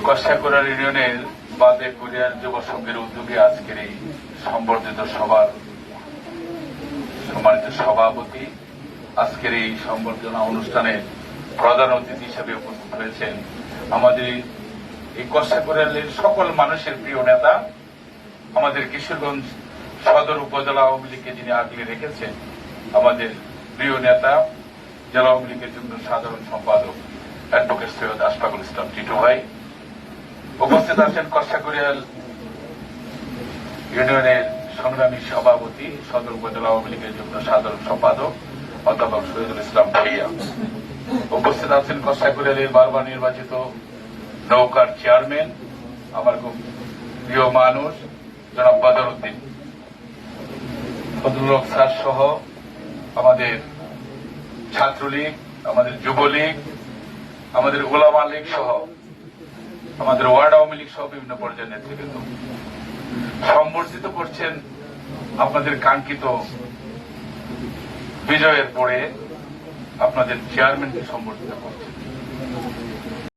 কষ্টাকুড়ার ইউনিয়নের বাদে কুরিয়ার যুব সংঘের উদ্যোগে আজকের এই সংবর্ধিত সভার সম্মানিত সভাপতি, আজকের এই সংবর্ধনা অনুষ্ঠানে প্রধান অতিথি হিসেবে উপস্থিত হয়েছেন আমাদের এই কষ্টাকুড়ালের সকল মানুষের প্রিয় নেতা, আমাদের কিশোরগঞ্জ সদর উপজেলা আওয়ামী লীগকে যিনি আগলে রেখেছেন, আমাদের প্রিয় নেতা জেলা আওয়ামী লীগের যুগ্ম সাধারণ সম্পাদক অ্যাডভোকেট সৈয়দ আশফাকুল ইসলাম টিটু ভাই, উপস্থিত আছেন কষ্টাকুড়াল ইউনিয়নের সংগ্রামী সভাপতি সদর উপজেলা আওয়ামী লীগের যুগ্ম সাধারণ সম্পাদক অধ্যাপক শহীদুল ইসলাম ভূঁইয়া, উপস্থিত আছেন কষ্টাকুড়ালের বারবার নির্বাচিত নৌকার চেয়ারম্যান, আমার খুব প্রিয় মানুষ জনাব বদরউদ্দিন ফজলুল হক স্যার সহ আমাদের ছাত্রলীগ, আমাদের যুবলীগ, আমাদের ওলামা লীগ সহ আমাদের ওয়ার্ড আওয়ামী লীগ সহ বিভিন্ন পর্যায়ের নেতৃবৃন্দ সংবর্ধিত করছেন আপনাদের কাঙ্ক্ষিত বিজয়ের পরে আপনাদের চেয়ারম্যানকে সংবর্ধিত করছেন।